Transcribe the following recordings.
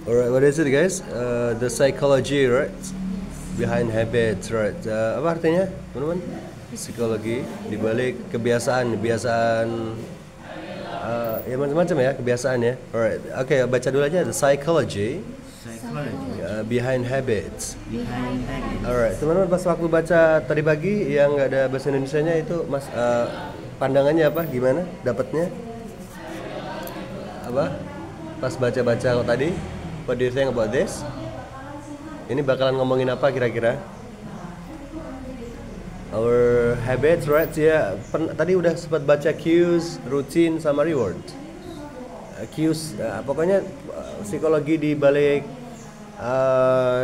Alright, what is it guys? The psychology, right? Behind habits, right? Apa artinya, teman-teman? Psikologi dibalik kebiasaan, ya macam-macam ya kebiasaan ya. Alright, oke, baca dulu aja the psychology behind habits. Alright, teman-teman pas waktu baca tadi pagi yang nggak ada bahasa Indonesianya itu, mas pandangannya apa? Gimana? Dapatnya? Apa? Pas baca-baca kok tadi? What do you think about this? Ini bakalan ngomongin apa kira-kira? Our habits, right? Ya, tadi udah sempat baca cues, routine, sama reward. Cues, pokoknya psikologi di balik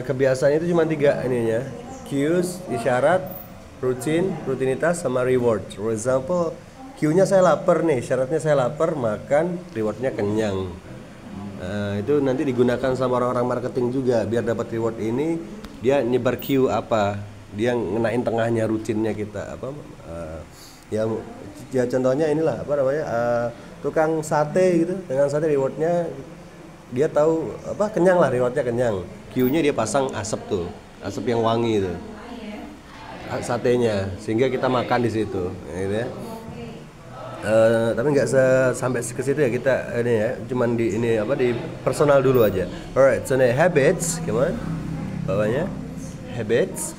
kebiasaan itu cuma 3 ininya. Cues, isyarat, rutinitas, sama reward. For example, cue-nya saya lapar nih, syaratnya saya lapar, makan, rewardnya kenyang. Itu nanti digunakan sama orang-orang marketing juga biar dapat reward ini. Dia nyebar cue apa, dia ngenain tengahnya rutinnya kita apa, ya contohnya inilah apa namanya, tukang sate gitu, dengan sate rewardnya dia tahu apa, kenyang lah, rewardnya kenyang. Cue-nya dia pasang asap tuh, asap yang wangi itu satenya, sehingga kita makan di situ gitu ya. Tapi nggak sampai ke situ ya, kita ini ya, cuman di ini apa, di personal dulu aja. Alright, so now habits, come on, bawahnya habits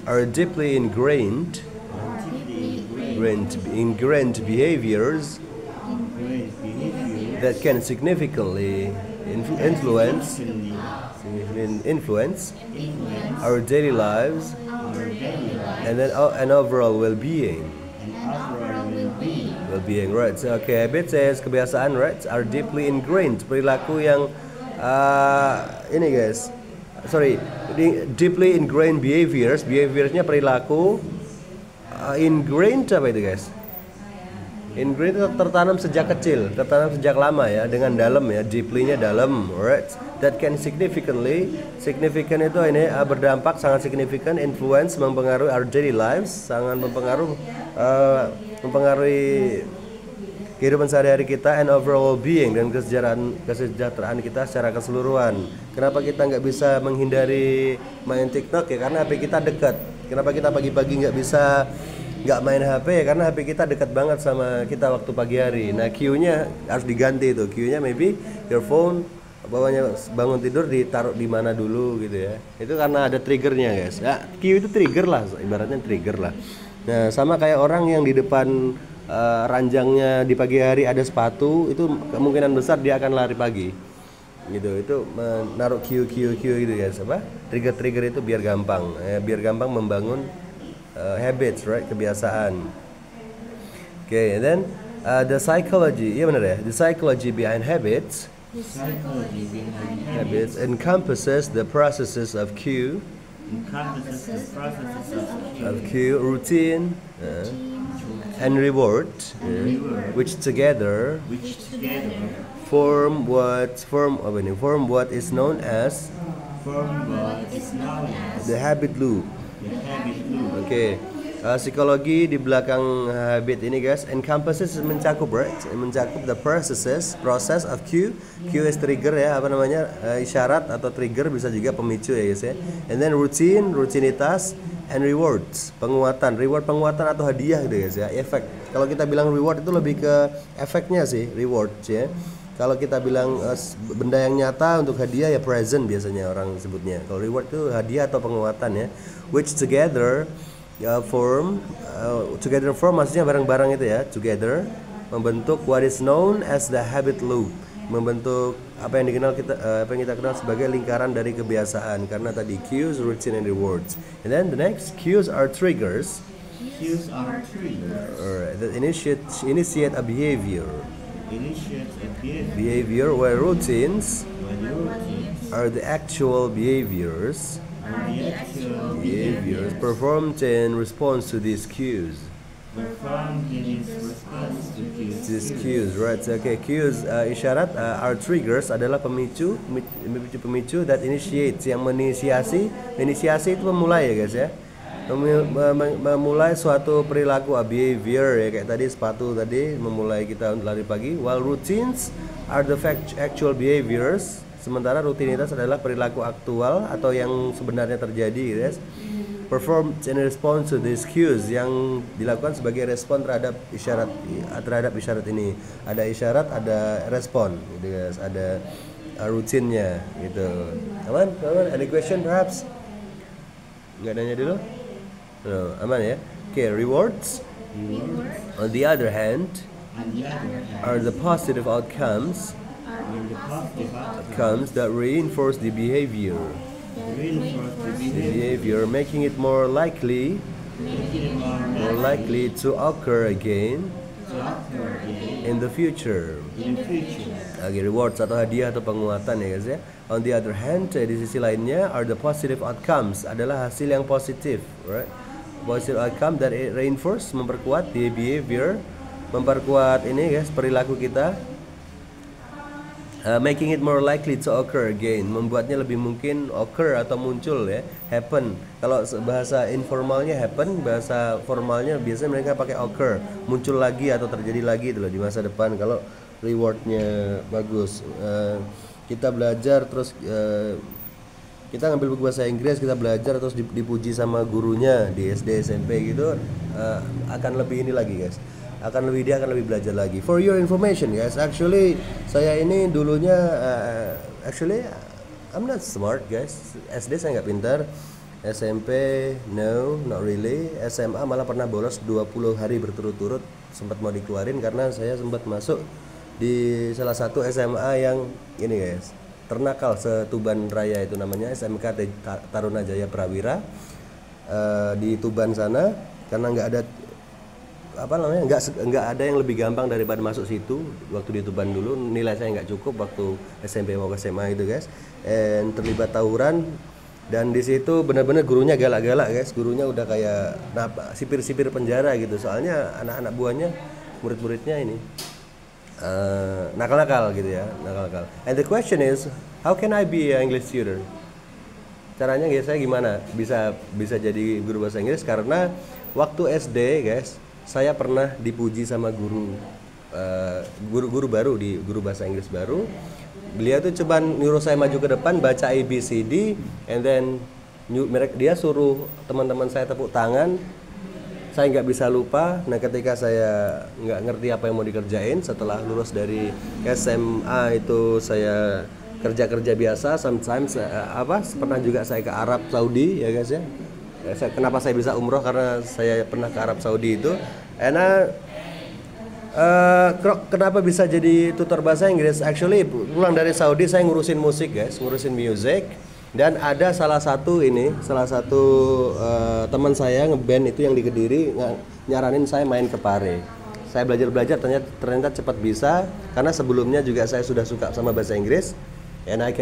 are deeply ingrained behaviors that can significantly influence our daily lives and then an overall well-being. Right? So, okay, habits says kebiasaan, right? Are deeply ingrained, perilaku yang ini guys. Sorry, deeply ingrained behaviorsnya perilaku. Ingrained apa itu guys? Ingrained itu tertanam sejak kecil, tertanam sejak lama ya, dengan dalam ya, deeply-nya dalam, right? That can significant itu ini berdampak sangat signifikan, influence, mempengaruhi our daily lives, sangat mempengaruhi kehidupan sehari-hari kita, and overall being, dan kesejahteraan kita secara keseluruhan. Kenapa kita nggak bisa menghindari main TikTok ya? Karena HP kita dekat. Kenapa kita pagi-pagi nggak bisa nggak main HP ya? Karena HP kita dekat banget sama kita waktu pagi hari. Nah, cue-nya harus diganti itu. Cue-nya maybe your phone, bawahnya bangun tidur ditaruh di mana dulu gitu ya. Itu karena ada triggernya guys. Ya, cue itu trigger lah, ibaratnya trigger lah. Nah, sama kayak orang yang di depan ranjangnya di pagi hari ada sepatu, itu kemungkinan besar dia akan lari pagi gitu. Itu menaruh cue gitu guys, apa, trigger itu biar gampang membangun habits, right, kebiasaan. Okay, and then the psychology, iya benar ya, the psychology behind habits encompasses the processes of cue, routine, and reward, which together form what is known as the habit loop. Okay. Psikologi di belakang habit ini guys, encompasses mencakup, right? Mencakup the process of cue is trigger ya, apa namanya, isyarat atau trigger, bisa juga pemicu ya guys ya. And then rutinitas, and rewards, penguatan atau hadiah gitu guys ya, efek. Kalau kita bilang reward itu lebih ke efeknya sih, reward ya. Kalau kita bilang benda yang nyata untuk hadiah ya present biasanya orang sebutnya. Kalau reward itu hadiah atau penguatan ya, which together form maksudnya barang-barang itu ya, together membentuk what is known as the habit loop, membentuk apa yang kita kenal sebagai lingkaran dari kebiasaan, karena tadi cues, routine, and rewards. And then the next, cues are triggers. Alright, that initiate a behavior. Where routines are the actual behaviors performed in response to these cues. Right? Okay, cues, isyarat, are triggers, adalah pemicu that initiates, yang menginisiasi itu memulai ya guys ya. Memulai suatu perilaku, behavior ya, kayak tadi sepatu tadi memulai kita lari pagi. While routines are the actual behaviors sementara rutinitas adalah perilaku aktual atau yang sebenarnya terjadi, guys. Performed in response to these cues, yang dilakukan sebagai respon terhadap isyarat ini. Ada isyarat, ada respon, gitu guys. Ada rutinnya, gitu. Aman? Any question perhaps? Nggak nanya dulu? No, aman ya? Okay, rewards. On the other hand, are the positive outcomes that reinforce the behavior, making it more likely to occur again in the future. Okay, rewards atau hadiah atau penguatan ya guys ya. On the other hand, di sisi lainnya, are the positive outcomes, adalah hasil yang positif, right? Positive outcome that reinforce, memperkuat the behavior, memperkuat ini guys, perilaku kita. Making it more likely to occur again, membuatnya lebih mungkin occur atau muncul ya, happen. Kalau bahasa informalnya happen, bahasa formalnya biasanya mereka pakai occur, muncul lagi atau terjadi lagi itu loh di masa depan. Kalau rewardnya bagus, kita belajar terus kita ngambil buku bahasa Inggris, kita belajar terus dipuji sama gurunya di SD SMP gitu, akan lebih ini lagi guys, dia akan lebih belajar lagi. For your information guys, actually saya ini dulunya actually I'm not smart guys. SD saya nggak pintar, SMP no, not really. SMA malah pernah bolos 20 hari berturut-turut, sempat mau dikeluarin karena saya sempat masuk di salah satu SMA yang ini guys, ternakal se-Tuban Raya, itu namanya SMK Tarunajaya Prawira di Tuban sana, karena nggak ada nggak ada yang lebih gampang daripada masuk situ. Waktu di Tuban dulu nilai saya nggak cukup waktu SMP mau ke SMA itu guys, dan terlibat tawuran. Dan di situ benar-benar gurunya galak-galak guys, gurunya udah kayak sipir-sipir penjara gitu, soalnya anak-anak buahnya, murid-muridnya ini nakal-nakal gitu ya, nakal-nakal. And the question is, how can I be an English tutor? Caranya guys, saya gimana bisa jadi guru bahasa Inggris? Karena waktu SD guys, saya pernah dipuji sama guru baru, di guru bahasa Inggris baru. Beliau tuh coba nyuruh saya maju ke depan baca ABCD, and then dia suruh teman-teman saya tepuk tangan. Saya nggak bisa lupa. Nah, ketika saya nggak ngerti apa yang mau dikerjain setelah lulus dari SMA itu, saya kerja biasa. Sometimes pernah juga saya ke Arab Saudi ya guys ya. Kenapa saya bisa umroh? Karena saya pernah ke Arab Saudi itu. Kenapa bisa jadi tutor bahasa Inggris? Actually pulang dari Saudi saya ngurusin musik guys, ngurusin music. Dan ada salah satu teman saya ngeband itu yang di Kediri nyaranin saya main ke Pare. Saya belajar ternyata cepat bisa, karena sebelumnya juga saya sudah suka sama bahasa Inggris. And I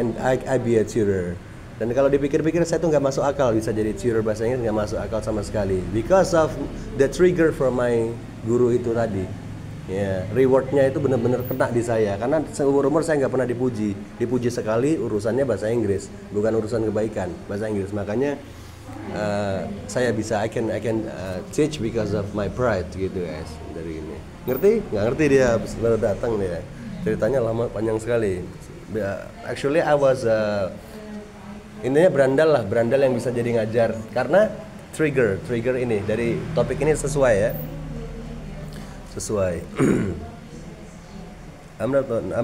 be a tutor. Dan kalau dipikir-pikir saya tuh nggak masuk akal bisa jadi tutor bahasa Inggris, nggak masuk akal sama sekali. Because of the trigger from my guru itu tadi. Ya, rewardnya itu benar-benar kena di saya, karena seumur-umur saya nggak pernah dipuji sekali urusannya bahasa Inggris, bukan urusan kebaikan bahasa Inggris. Makanya saya bisa I can teach because of my pride gitu guys. Dari ini ngerti? Nggak ngerti dia baru datang dia, ceritanya lama panjang sekali. Actually I was intinya berandal yang bisa jadi ngajar, karena trigger ini dari topik ini sesuai ya. I'm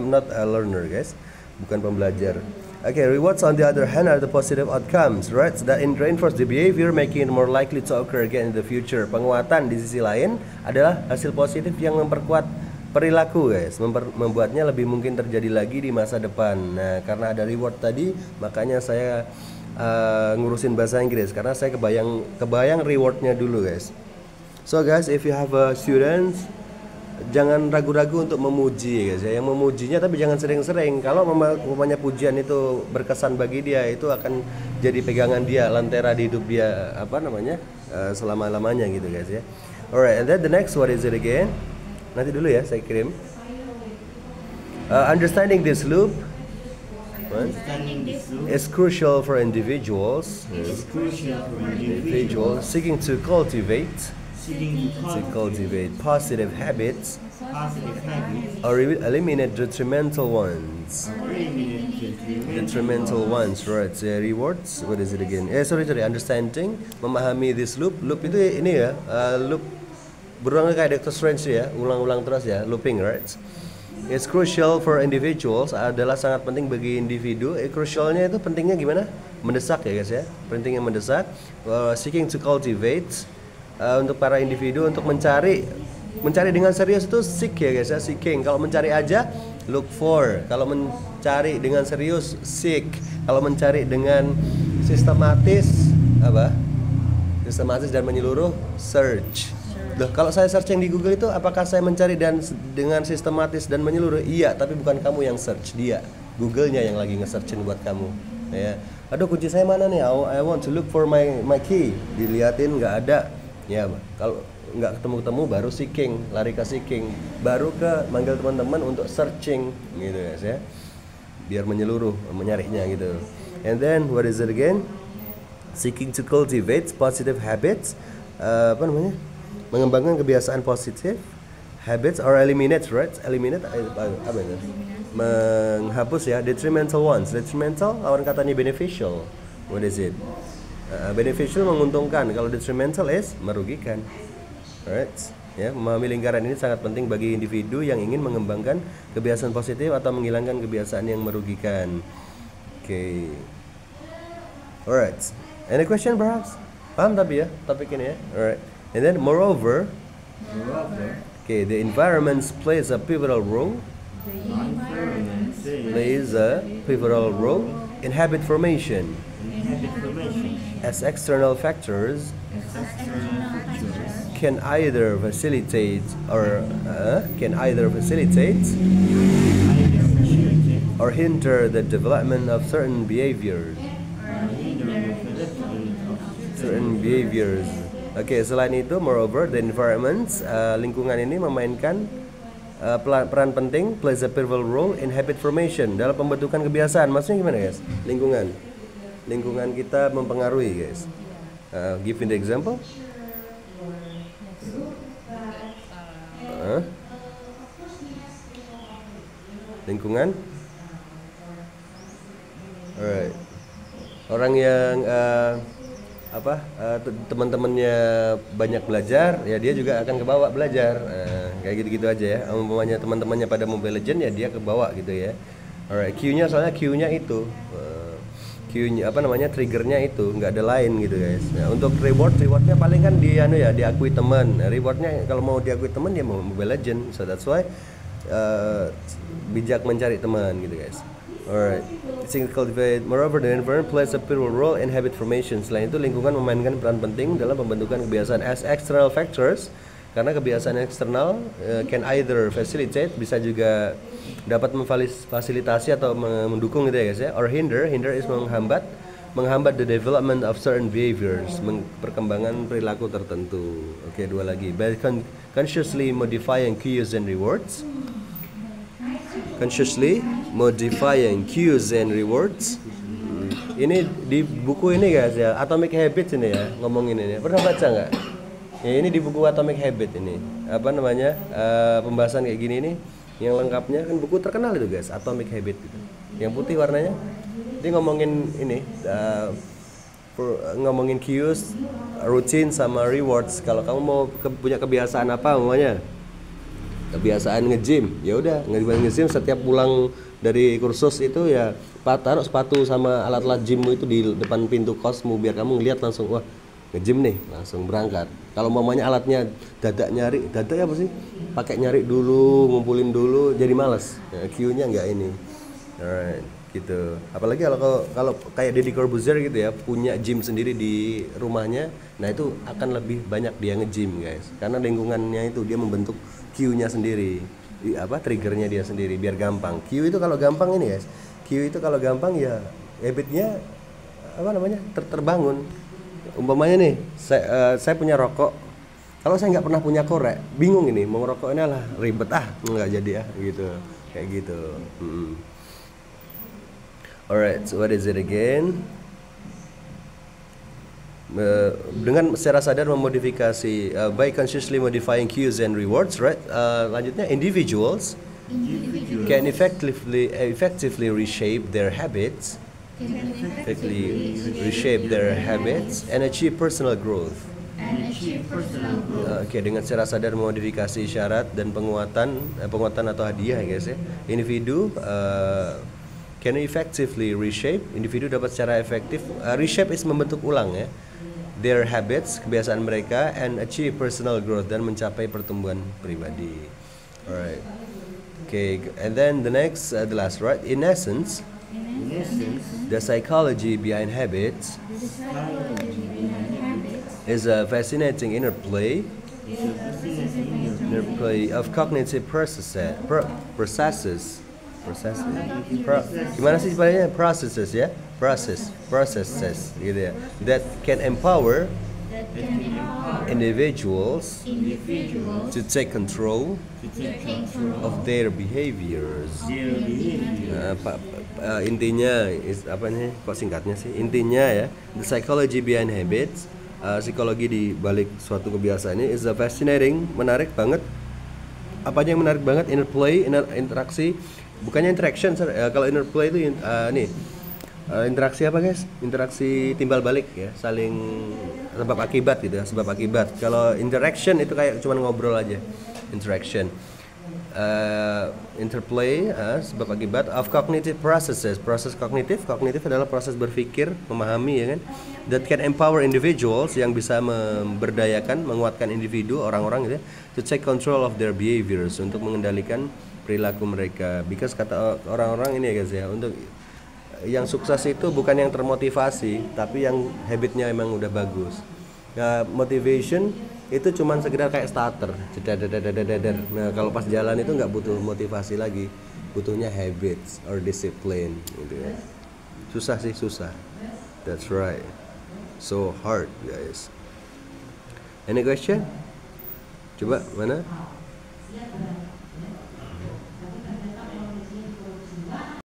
not a learner guys, bukan pembelajar. Okay, rewards on the other hand are the positive outcomes, right? That reinforce the behavior, making it more likely to occur again in the future. Penguatan di sisi lain adalah hasil positif yang memperkuat perilaku guys, membuatnya lebih mungkin terjadi lagi di masa depan. Nah, karena ada reward tadi, makanya saya ngurusin bahasa Inggris, karena saya kebayang rewardnya dulu guys. So guys, if you have a student, jangan ragu-ragu untuk memuji guys ya. Yang memujinya tapi jangan sering-sering. Kalau memangnya pujian itu berkesan bagi dia, itu akan jadi pegangan dia, lentera di hidup dia selama-lamanya gitu guys ya. Alright, and then the next, what is it again? Nanti dulu ya saya kirim. Understanding this loop is crucial for individuals seeking to cultivate positive habits positive habits, or eliminate detrimental ones. Detrimental ones, right? So, rewards, what is it again? Sorry, understanding, memahami this loop. Loop itu ini ya, loop berulang kayak Doctor Strange ya, ulang-ulang terus ya, looping, right? It's crucial for individuals, adalah sangat penting bagi individu. Crucialnya itu pentingnya gimana? Mendesak ya guys ya, pentingnya mendesak. Seeking to cultivate, untuk para individu untuk mencari dengan serius itu seek ya guys ya, seeking. Kalau mencari aja look for, kalau mencari dengan serius seek, kalau mencari dengan sistematis apa? Sistematis dan menyeluruh search. Loh, kalau saya searching di Google itu apakah saya mencari dengan sistematis dan menyeluruh? Iya, tapi bukan kamu yang search, dia Google-nya yang lagi nge-searchin buat kamu. Ya. Aduh, kunci saya mana nih? I want to look for my key. Diliatin nggak ada. Ya, kalau nggak ketemu baru seeking, lari ke seeking, baru ke manggil teman-teman untuk searching gitu guys ya. Biar menyeluruh, menyarinya gitu. And then what is it again? Seeking to cultivate positive habits. Apa namanya? Mengembangkan kebiasaan positif, habits or eliminate, right? Eliminate apa itu? Menghapus ya, detrimental ones. Detrimental lawan katanya beneficial. What is it? Beneficial menguntungkan, kalau detrimental is merugikan. Alright? Ya, memahami lingkaran ini sangat penting bagi individu yang ingin mengembangkan kebiasaan positif atau menghilangkan kebiasaan yang merugikan. Okay. Alright. Any question perhaps? Paham tapi ya topik ini ya? Alright. And then moreover, okay, the environment plays a pivotal role. In habit formation. As external factors can either facilitate or hinder the development of certain behaviors. Oke, selain itu, moreover, the environment, lingkungan ini memainkan peran penting, plays a pivotal role in habit formation, dalam pembentukan kebiasaan. Maksudnya gimana guys? Lingkungan kita mempengaruhi guys. Give me the example. Lingkungan. Alright. Orang yang teman-temannya banyak belajar, ya dia juga akan kebawa belajar. Kayak gitu-gitu aja ya. Umpamanya teman-temannya pada Mobile Legends, ya dia kebawa gitu ya. Alright, Q-nya itu triggernya itu nggak ada lain gitu guys. Nah, untuk rewardnya paling kan diakui teman. Rewardnya kalau mau diakui teman dia mau Mobile Legends. So that's why bijak mencari teman gitu guys. Alright, cultivate. Moreover, the environment plays a pivotal role in habit formation. Selain itu, lingkungan memainkan peran penting dalam pembentukan kebiasaan. As external factors, karena kebiasaan eksternal can either facilitate, bisa juga dapat memfasilitasi atau mendukung gitu ya guys ya. Or hinder is menghambat the development of certain behaviors, perkembangan perilaku tertentu. Oke, dua lagi. By consciously modifying cues and rewards. Ini di buku ini guys ya, Atomic Habits ini ya, ngomongin ini. Pernah baca nggak? Ya, ini di buku Atomic Habit ini. Pembahasan kayak gini nih, yang lengkapnya kan buku terkenal itu guys, Atomic Habit gitu. Yang putih warnanya. Dia ngomongin ini, ngomongin cues, routine sama rewards. Kalau kamu mau punya kebiasaan apa namanya? Kebiasaan nge-gym, ya udah nge-gym setiap pulang dari kursus itu ya taruh sepatu sama alat-alat gymmu itu di depan pintu kosmu biar kamu ngeliat langsung, wah nge-gym nih, langsung berangkat. Kalau mamanya alatnya dadak apa sih? Pakai nyari dulu, ngumpulin dulu, jadi malas. Ya, Q-nya nggak ini. Alright, gitu. Apalagi kalau kayak Deddy Corbuzier gitu ya, punya gym sendiri di rumahnya, nah itu akan lebih banyak dia nge-gym guys. Karena lingkungannya itu dia membentuk Q-nya sendiri, triggernya dia sendiri biar gampang. Q itu kalau gampang ini guys, Q itu kalau gampang ya habitnya terbangun. Umpamanya nih, saya punya rokok. Kalau saya nggak pernah punya korek, bingung ini mau rokok ini lah ribet nggak jadi gitu, kayak gitu. Alright, so what is it again? dengan secara sadar memodifikasi by consciously modifying cues and rewards, right? Lanjutnya, individuals can effectively reshape their habits, and achieve personal growth. Oke, dengan secara sadar memodifikasi syarat dan penguatan atau hadiah, guys ya. Individu can effectively reshape. Individu dapat secara efektif reshape is membentuk ulang ya. Their habits, kebiasaan mereka, and achieve personal growth, dan mencapai pertumbuhan pribadi. Alright. Okay, and then the last, right? In essence, the psychology behind habits is a fascinating interplay of cognitive processes. Gimana sih sebenarnya processes ya? Processes gitu ya. That can empower individuals to take control of their behaviors. Intinya apa nih? Kok singkatnya sih? Intinya ya, the psychology behind habits, psikologi di balik suatu kebiasaan ini is a fascinating, menarik banget. Apanya yang menarik banget? Interplay, interaksi, bukannya interaction. Kalau interplay itu interaksi apa guys? Interaksi timbal balik ya, saling sebab akibat gitu ya, sebab akibat. Kalau interaction itu kayak cuman ngobrol aja. Interaction, interplay, sebab akibat of cognitive processes. Proses kognitif adalah proses berpikir, memahami ya kan. That can empower individuals, yang bisa memberdayakan, menguatkan individu, orang-orang gitu ya, to take control of their behaviors, untuk mengendalikan perilaku mereka. Because kata orang-orang ini ya guys ya, untuk yang sukses itu bukan yang termotivasi, tapi yang habitnya emang udah bagus. Nah, motivation itu cuman sekedar kayak starter. Nah, kalau pas jalan itu nggak butuh motivasi lagi, butuhnya habits or discipline gitu ya. Susah sih, susah. That's right. So hard, guys. Any question? Coba mana?